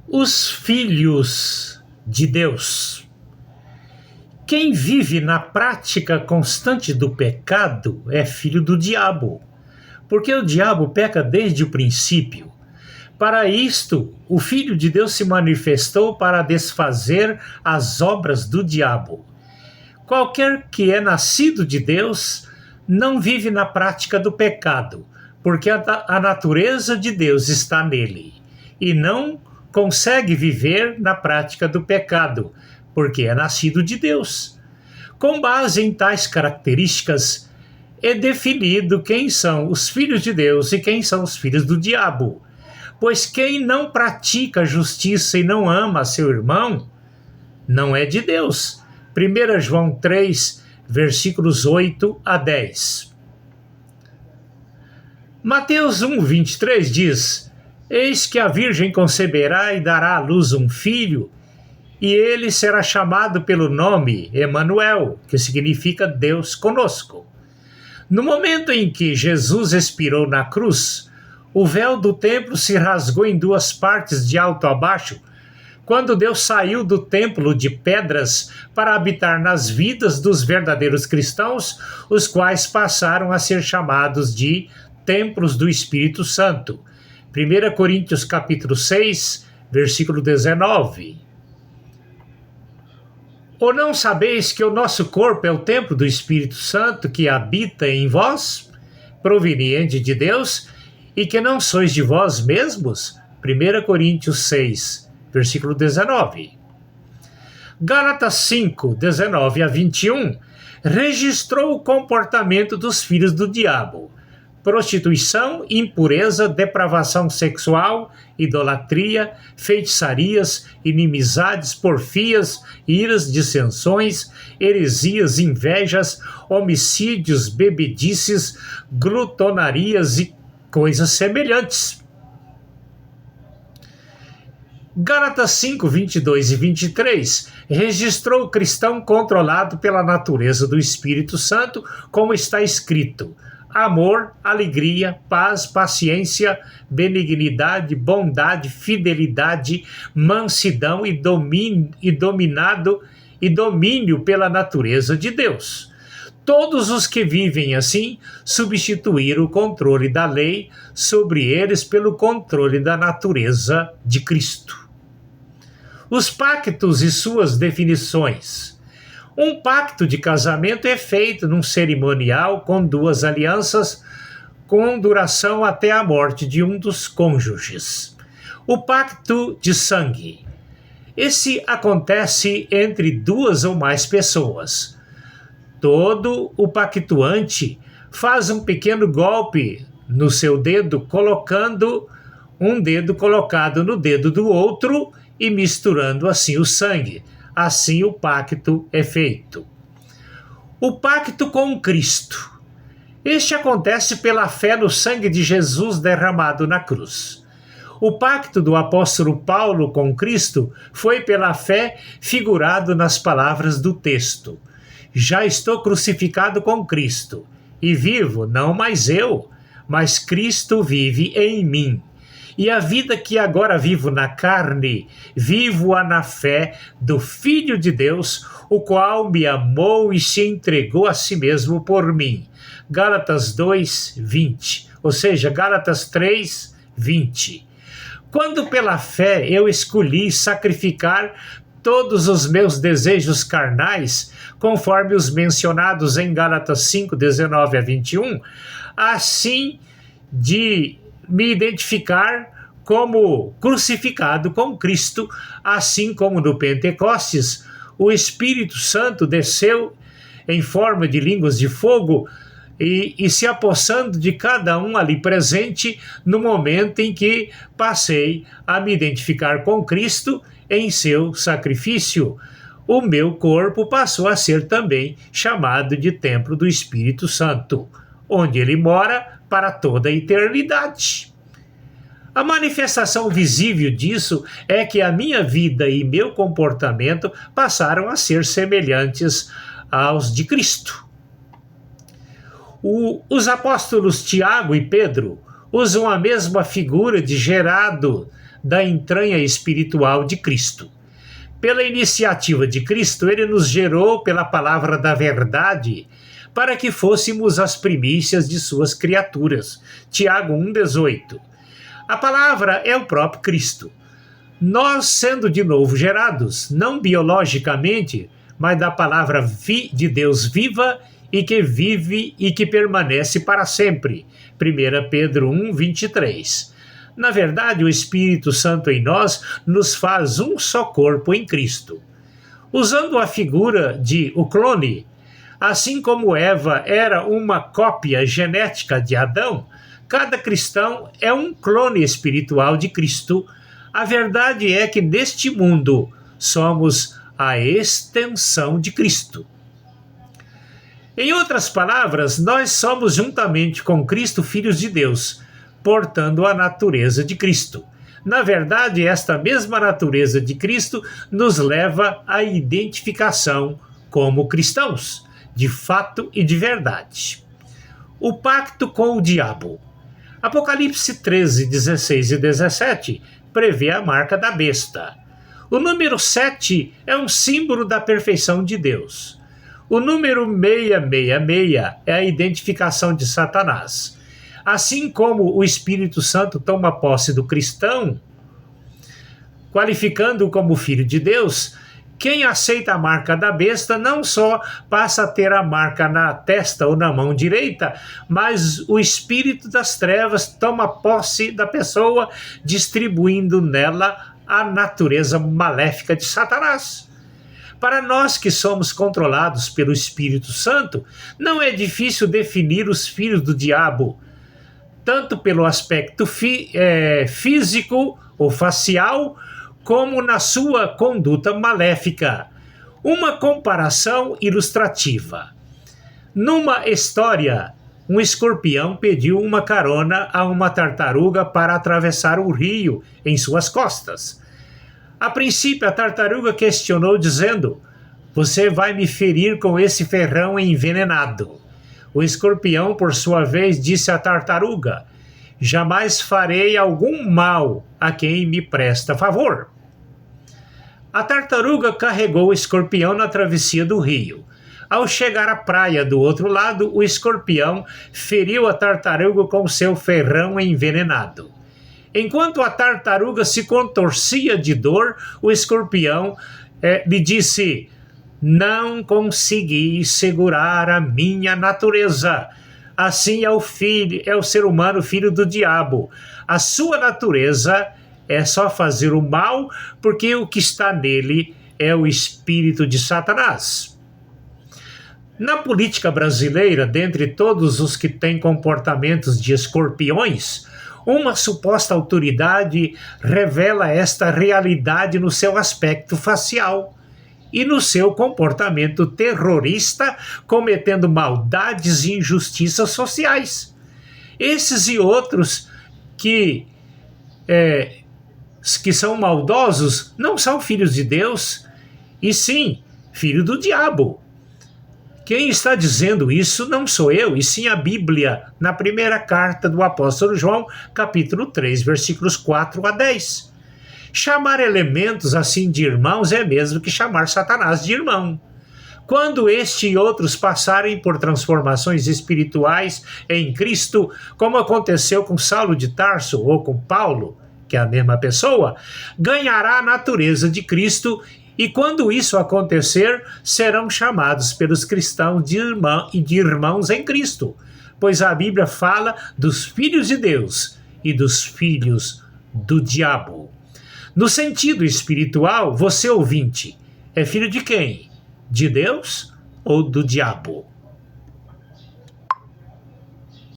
Os filhos de Deus. Quem vive na prática constante do pecado é filho do diabo, porque o diabo peca desde o princípio. Para isto, o Filho de Deus se manifestou para desfazer as obras do diabo. Qualquer que é nascido de Deus não vive na prática do pecado, porque a natureza de Deus está nele, e não consegue viver na prática do pecado, porque é nascido de Deus. Com base em tais características, é definido quem são os filhos de Deus e quem são os filhos do diabo. Pois quem não pratica a justiça e não ama seu irmão, não é de Deus. 1 João 3, versículos 8 a 10. Mateus 1, 23 diz: Eis que a virgem conceberá e dará à luz um filho, e ele será chamado pelo nome Emanuel, que significa Deus conosco. No momento em que Jesus expirou na cruz, o véu do templo se rasgou em duas partes de alto a baixo, quando Deus saiu do templo de pedras para habitar nas vidas dos verdadeiros cristãos, os quais passaram a ser chamados de templos do Espírito Santo. 1 Coríntios capítulo 6, versículo 19. Ou não sabeis que o nosso corpo é o templo do Espírito Santo que habita em vós, proveniente de Deus, e que não sois de vós mesmos? 1 Coríntios 6, versículo 19. Gálatas 5, 19 a 21, registrou o comportamento dos filhos do diabo: prostituição, impureza, depravação sexual, idolatria, feitiçarias, inimizades, porfias, iras, dissensões, heresias, invejas, homicídios, bebedices, glutonarias e coisas semelhantes. Gálatas 5, 22 e 23 registrou o cristão controlado pela natureza do Espírito Santo, como está escrito: amor, alegria, paz, paciência, benignidade, bondade, fidelidade, mansidão e domínio pela natureza de Deus. Todos os que vivem assim substituíram o controle da lei sobre eles pelo controle da natureza de Cristo. Os pactos e suas definições. Um pacto de casamento é feito num cerimonial com duas alianças com duração até a morte de um dos cônjuges. O pacto de sangue. Esse acontece entre duas ou mais pessoas. Todo o pactuante faz um pequeno golpe no seu dedo, colocando um dedo colocado no dedo do outro e misturando assim o sangue. Assim o pacto é feito. O pacto com Cristo. Este acontece pela fé no sangue de Jesus derramado na cruz. O pacto do apóstolo Paulo com Cristo foi pela fé, figurado nas palavras do texto: já estou crucificado com Cristo, e vivo, não mais eu, mas Cristo vive em mim. E a vida que agora vivo na carne, vivo-a na fé do Filho de Deus, o qual me amou e se entregou a si mesmo por mim. Gálatas 2, 20, ou seja, Gálatas 3, 20. Quando pela fé eu escolhi sacrificar todos os meus desejos carnais, conforme os mencionados em Gálatas 5, 19 a 21, assim de me identificar como crucificado com Cristo, assim como no Pentecostes, o Espírito Santo desceu em forma de línguas de fogo e se apossando de cada um ali presente no momento em que passei a me identificar com Cristo em seu sacrifício. O meu corpo passou a ser também chamado de templo do Espírito Santo, onde ele mora para toda a eternidade. A manifestação visível disso é que a minha vida e meu comportamento passaram a ser semelhantes aos de Cristo. Os apóstolos Tiago e Pedro, usam a mesma figura de gerado da entranha espiritual de Cristo. Pela iniciativa de Cristo, ele nos gerou pela palavra da verdade, para que fôssemos as primícias de suas criaturas. Tiago 1,18. A palavra é o próprio Cristo. Nós, sendo de novo gerados, não biologicamente, mas da palavra de Deus viva e que vive e que permanece para sempre. 1 Pedro 1,23. Na verdade, o Espírito Santo em nós nos faz um só corpo em Cristo. Usando a figura de o clone, assim como Eva era uma cópia genética de Adão, cada cristão é um clone espiritual de Cristo. A verdade é que neste mundo somos a extensão de Cristo. Em outras palavras, nós somos juntamente com Cristo filhos de Deus, portando a natureza de Cristo. Na verdade, esta mesma natureza de Cristo nos leva à identificação como cristãos, de fato e de verdade. O pacto com o diabo. Apocalipse 13, 16 e 17 prevê a marca da besta. O número 7 é um símbolo da perfeição de Deus. O número 666 é a identificação de Satanás. Assim como o Espírito Santo toma posse do cristão, qualificando-o como filho de Deus, quem aceita a marca da besta não só passa a ter a marca na testa ou na mão direita, mas o espírito das trevas toma posse da pessoa, distribuindo nela a natureza maléfica de Satanás. Para nós que somos controlados pelo Espírito Santo, não é difícil definir os filhos do diabo, tanto pelo aspecto físico ou facial, como na sua conduta maléfica. Uma comparação ilustrativa. Numa história, um escorpião pediu uma carona a uma tartaruga para atravessar o rio em suas costas. A princípio, a tartaruga questionou, dizendo: "Você vai me ferir com esse ferrão envenenado." O escorpião, por sua vez, disse à tartaruga: "Jamais farei algum mal a quem me presta favor." A tartaruga carregou o escorpião na travessia do rio. Ao chegar à praia do outro lado, o escorpião feriu a tartaruga com seu ferrão envenenado. Enquanto a tartaruga se contorcia de dor, o escorpião lhe disse: "Não consegui segurar a minha natureza. Assim é o ser humano, filho do diabo. A sua natureza é só fazer o mal, porque o que está nele é o espírito de Satanás." Na política brasileira, dentre todos os que têm comportamentos de escorpiões, uma suposta autoridade revela esta realidade no seu aspecto facial e no seu comportamento terrorista, cometendo maldades e injustiças sociais. Esses e outros que são maldosos não são filhos de Deus, e sim filho do diabo. Quem está dizendo isso não sou eu, e sim a Bíblia, na primeira carta do apóstolo João, capítulo 3, versículos 4 a 10. Chamar elementos assim de irmãos é mesmo que chamar Satanás de irmão. Quando este e outros passarem por transformações espirituais em Cristo, como aconteceu com Saulo de Tarso ou com Paulo, que é a mesma pessoa, ganhará a natureza de Cristo. E quando isso acontecer, serão chamados pelos cristãos de irmã e de irmãos em Cristo, pois a Bíblia fala dos filhos de Deus e dos filhos do diabo. No sentido espiritual, você ouvinte, é filho de quem? De Deus ou do diabo?